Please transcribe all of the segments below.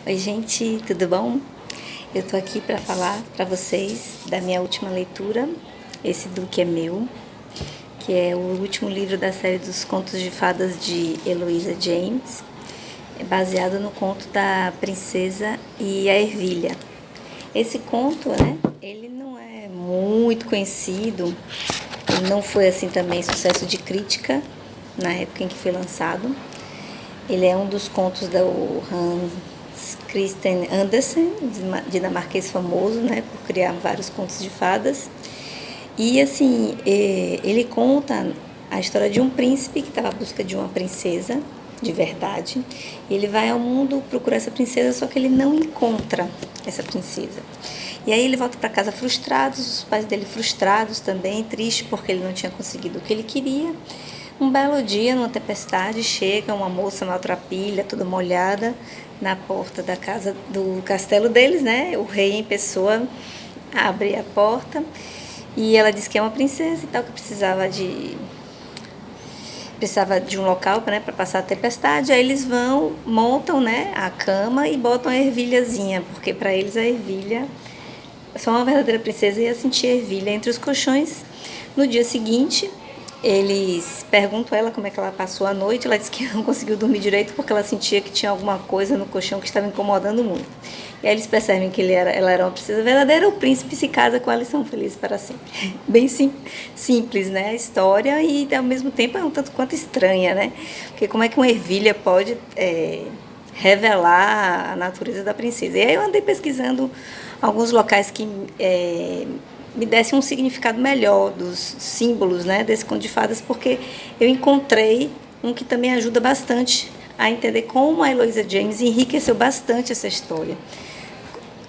Oi, gente, tudo bom? Eu tô aqui para falar para vocês da minha última leitura, Esse Duque é Meu, que é o último livro da série dos contos de fadas de Eloisa James, baseado no conto da Princesa e a Ervilha. Esse conto, ele não é muito conhecido, ele não foi assim também sucesso de crítica na época em que foi lançado. Ele é um dos contos do Hans Christian Andersen, dinamarquês famoso, por criar vários contos de fadas. E assim, ele conta a história de um príncipe que estava à busca de uma princesa de verdade. E ele vai ao mundo procurar essa princesa, só que ele não encontra essa princesa. E aí ele volta para casa frustrado, os pais dele frustrados também, triste porque ele não tinha conseguido o que ele queria. Um belo dia, numa tempestade, chega uma moça maltrapilha, toda molhada, na porta da casa do castelo deles, O rei em pessoa abre a porta e ela diz que é uma princesa e tal, que precisava de um local para passar a tempestade. Aí eles vão, montam a cama e botam a ervilhazinha, porque para eles a ervilha, só uma verdadeira princesa ia sentir ervilha entre os colchões. No dia seguinte, eles perguntam a ela como é que ela passou a noite. Ela disse que não conseguiu dormir direito porque ela sentia que tinha alguma coisa no colchão que estava incomodando muito. E aí eles percebem que ela era uma princesa verdadeira. O príncipe se casa com ela e são felizes para sempre. Bem simples, a história, e ao mesmo tempo é um tanto quanto estranha, Porque como é que uma ervilha pode revelar a natureza da princesa? E aí eu andei pesquisando alguns locais que me desse um significado melhor dos símbolos, desse conto de fadas, porque eu encontrei um que também ajuda bastante a entender como a Eloisa James enriqueceu bastante essa história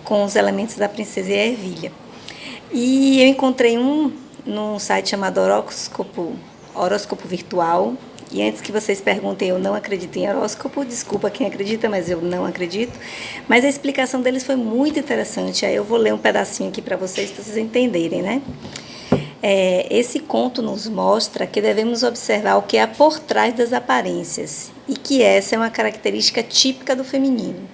com os elementos da princesa e a ervilha. E eu encontrei um num site chamado Horóscopo Virtual. E antes que vocês perguntem, eu não acredito em horóscopo, desculpa quem acredita, mas eu não acredito. Mas a explicação deles foi muito interessante, aí eu vou ler um pedacinho aqui para vocês entenderem, Esse conto nos mostra que devemos observar o que há por trás das aparências, e que essa é uma característica típica do feminino.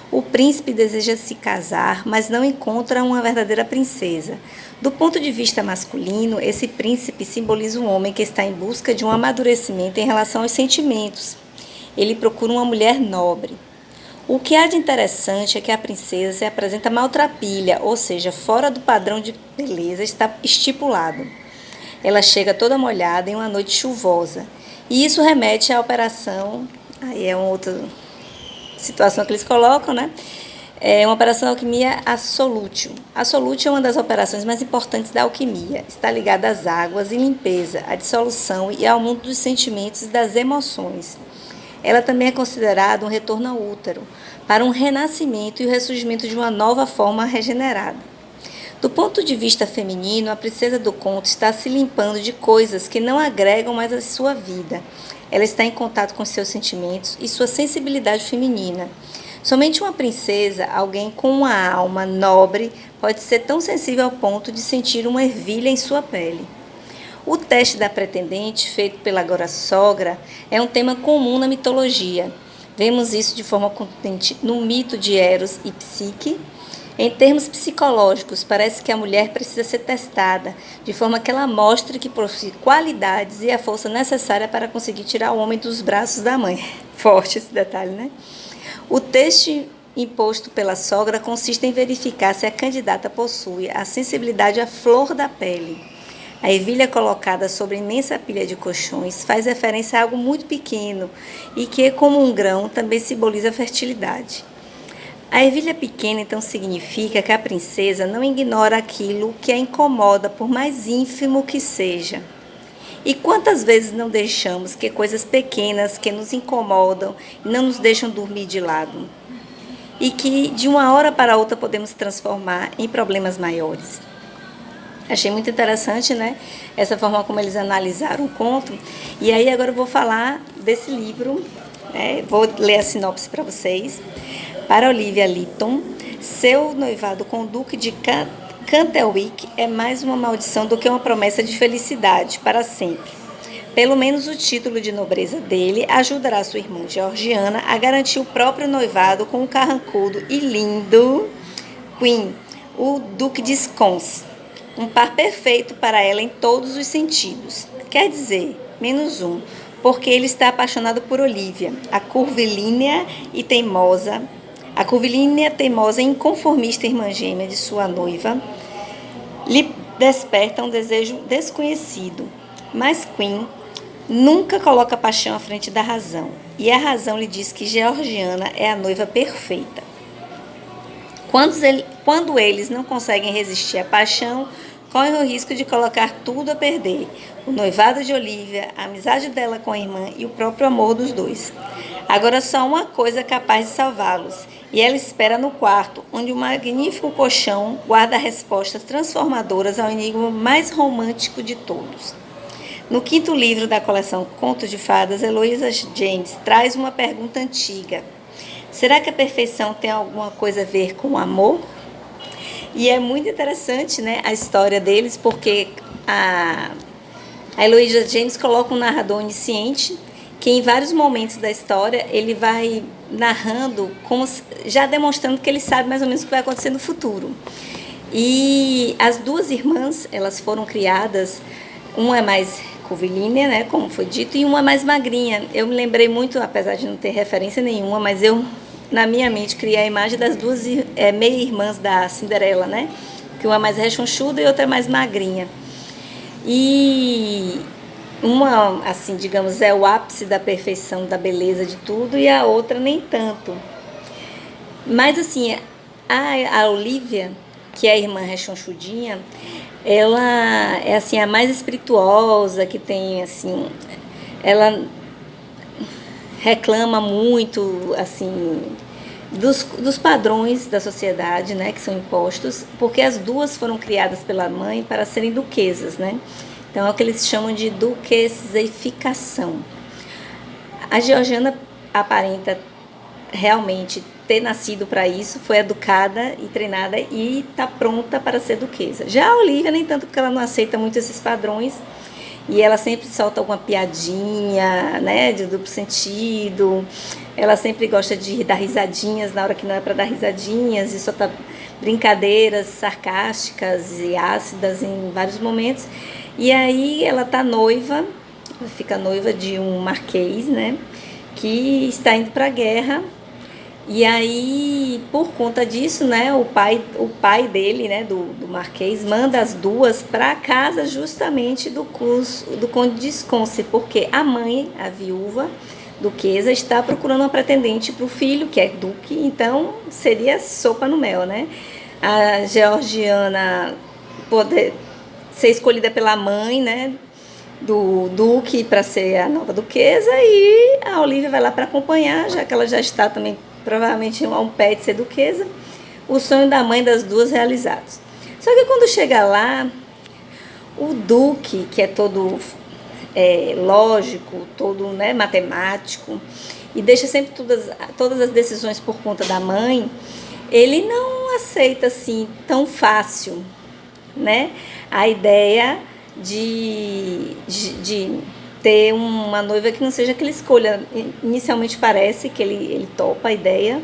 O príncipe deseja se casar, mas não encontra uma verdadeira princesa. Do ponto de vista masculino, esse príncipe simboliza um homem que está em busca de um amadurecimento em relação aos sentimentos. Ele procura uma mulher nobre. O que há de interessante é que a princesa se apresenta maltrapilha, ou seja, fora do padrão de beleza estipulado. Ela chega toda molhada em uma noite chuvosa. E isso remete à operação... Aí é uma outra situação que eles colocam, É uma operação alquimia Absolutio. Absolutio é uma das operações mais importantes da alquimia. Está ligada às águas e limpeza, à dissolução e ao mundo dos sentimentos e das emoções. Ela também é considerada um retorno ao útero, para um renascimento e o ressurgimento de uma nova forma regenerada. Do ponto de vista feminino, a princesa do conto está se limpando de coisas que não agregam mais à sua vida. Ela está em contato com seus sentimentos e sua sensibilidade feminina. Somente uma princesa, alguém com uma alma nobre, pode ser tão sensível ao ponto de sentir uma ervilha em sua pele. O teste da pretendente, feito pela agora sogra, é um tema comum na mitologia. Vemos isso de forma contundente no mito de Eros e Psique. Em termos psicológicos, parece que a mulher precisa ser testada, de forma que ela mostre que possui qualidades e a força necessária para conseguir tirar o homem dos braços da mãe. Forte esse detalhe, O teste imposto pela sogra consiste em verificar se a candidata possui a sensibilidade à flor da pele. A ervilha colocada sobre a imensa pilha de colchões faz referência a algo muito pequeno e que, como um grão, também simboliza a fertilidade. A ervilha pequena, então, significa que a princesa não ignora aquilo que a incomoda, por mais ínfimo que seja. E quantas vezes não deixamos que coisas pequenas que nos incomodam e não nos deixam dormir de lado? E que, de uma hora para outra, podemos transformar em problemas maiores. Achei muito interessante, essa forma como eles analisaram o conto. E aí agora eu vou falar desse livro, Vou ler a sinopse para vocês. Para Olivia Lytton, seu noivado com o Duque de Canterwick é mais uma maldição do que uma promessa de felicidade para sempre. Pelo menos o título de nobreza dele ajudará sua irmã Georgiana a garantir o próprio noivado com o carrancudo e lindo Queen, o Duque de Sconce. Um par perfeito para ela em todos os sentidos. Quer dizer, menos um, porque ele está apaixonado por Olivia, a curvilínea, teimosa e inconformista irmã gêmea de sua noiva, lhe desperta um desejo desconhecido. Mas Queen nunca coloca a paixão à frente da razão, e a razão lhe diz que Georgiana é a noiva perfeita. Quando eles não conseguem resistir à paixão, correm o risco de colocar tudo a perder: o noivado de Olivia, a amizade dela com a irmã e o próprio amor dos dois. Agora só uma coisa é capaz de salvá-los, e ela espera no quarto, onde um magnífico colchão guarda respostas transformadoras ao enigma mais romântico de todos. No quinto livro da coleção Contos de Fadas, Eloisa James traz uma pergunta antiga: será que a perfeição tem alguma coisa a ver com o amor? E é muito interessante, né, a história deles, porque a Eloisa James coloca um narrador onisciente que em vários momentos da história ele vai narrando, como, já demonstrando que ele sabe mais ou menos o que vai acontecer no futuro. E as duas irmãs, elas foram criadas, uma é mais curvilínea, né, como foi dito, e uma é mais magrinha. Eu me lembrei muito, apesar de não ter referência nenhuma, mas eu, na minha mente, criei a imagem das duas meia-irmãs da Cinderela, né? Que uma é mais rechonchuda e outra é mais magrinha. E uma, assim, digamos, é o ápice da perfeição, da beleza de tudo, e a outra nem tanto. Mas, assim, a Olivia, que é a irmã rechonchudinha, ela é, assim, a mais espirituosa, que tem, assim, ela reclama muito, assim, dos padrões da sociedade, né, que são impostos, porque as duas foram criadas pela mãe para serem duquesas, né? Então é o que eles chamam de duquesificação. A Georgiana aparenta realmente ter nascido para isso, foi educada e treinada e está pronta para ser duquesa. Já a Olivia, nem tanto, porque ela não aceita muito esses padrões, e ela sempre solta alguma piadinha, né, de duplo sentido. Ela sempre gosta de dar risadinhas na hora que não é para dar risadinhas, e solta brincadeiras sarcásticas e ácidas em vários momentos. E aí ela tá noiva, fica noiva de um marquês, né, que está indo para a guerra. E aí, por conta disso, né, o pai dele, né, do Marquês, manda as duas para casa justamente do Conde de Sconce, porque a mãe, a viúva duquesa, está procurando uma pretendente para o filho, que é duque, então seria sopa no mel, né? A Georgiana poder ser escolhida pela mãe, né, do duque para ser a nova duquesa, e a Olivia vai lá para acompanhar, já que ela já está também provavelmente a um pé de ser duquesa, o sonho da mãe das duas realizados. Só que quando chega lá, o duque, que é todo lógico, todo, né, matemático, e deixa sempre todas as decisões por conta da mãe, ele não aceita assim tão fácil, né, a ideia de ter uma noiva que não seja que ele escolha. Inicialmente parece que ele topa a ideia,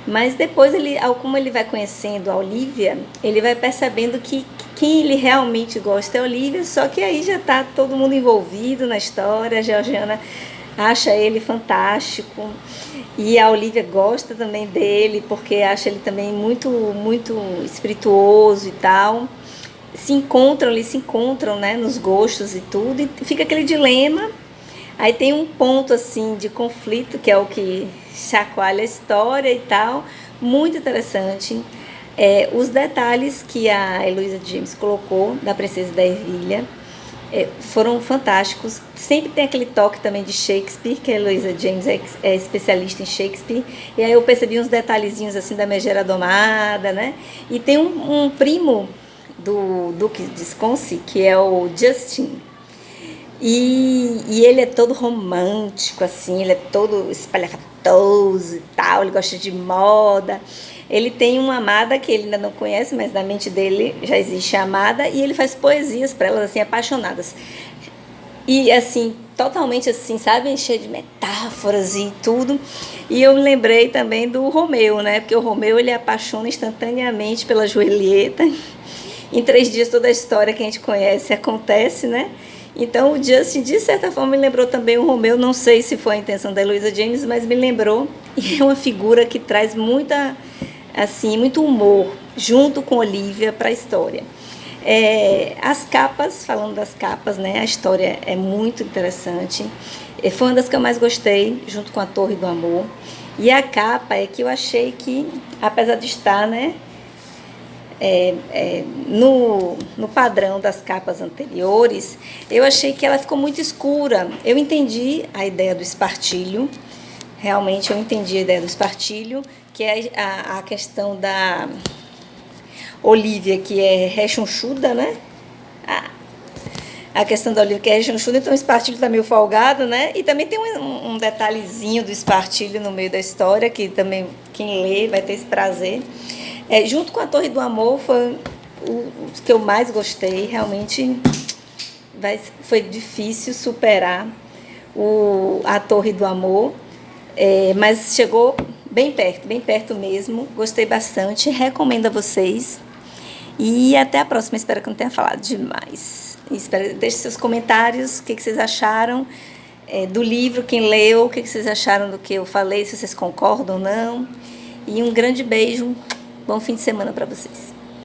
mas depois, como ele vai conhecendo a Olivia, ele vai percebendo que quem ele realmente gosta é a Olivia, só que aí já está todo mundo envolvido na história. A Georgiana acha ele fantástico, e a Olivia gosta também dele, porque acha ele também muito, muito espirituoso e tal. Se encontram, né, nos gostos e tudo, e fica aquele dilema. Aí tem um ponto assim de conflito, que é o que chacoalha a história e tal, muito interessante. Os detalhes que a Eloisa James colocou da Princesa da Ervilha foram fantásticos. Sempre tem aquele toque também de Shakespeare, que a Eloisa James é especialista em Shakespeare, e aí eu percebi uns detalhezinhos assim da Megera Domada, né? E tem um primo do Duque de Sconce, que é o Justin, e ele é todo romântico, assim, ele é todo espalhafatoso e tal, ele gosta de moda. Ele tem uma amada que ele ainda não conhece, mas na mente dele já existe a amada, e ele faz poesias para elas, assim, apaixonadas. E, assim, totalmente assim, sabe, cheio de metáforas e tudo. E eu me lembrei também do Romeu, né? Porque o Romeu, ele apaixona instantaneamente pela Julieta. Em 3 dias toda a história que a gente conhece acontece, né? Então o Justin, de certa forma, me lembrou também o Romeu. Não sei se foi a intenção da Eloisa James, mas me lembrou. E é uma figura que traz muita, assim, muito humor junto com Olivia para a história. As capas, falando das capas, né? A história é muito interessante. Foi uma das que eu mais gostei, junto com a Torre do Amor. E a capa é que eu achei que, apesar de estar, né, no padrão das capas anteriores, eu achei que ela ficou muito escura. Eu entendi a ideia do espartilho, realmente eu entendi a ideia do espartilho, que é a questão da Olivia, que é rechonchuda, né? A questão da Olivia, que é rechonchuda, então o espartilho está meio folgado, né? E também tem um detalhezinho do espartilho no meio da história, que também quem lê vai ter esse prazer. Junto com a Torre do Amor, foi o que eu mais gostei. Realmente foi difícil superar a Torre do Amor, mas chegou bem perto mesmo. Gostei bastante, recomendo a vocês. E até a próxima, espero que não tenha falado demais. Deixe seus comentários, o que vocês acharam do livro, quem leu, o que vocês acharam do que eu falei, se vocês concordam ou não. E um grande beijo, bom fim de semana para vocês.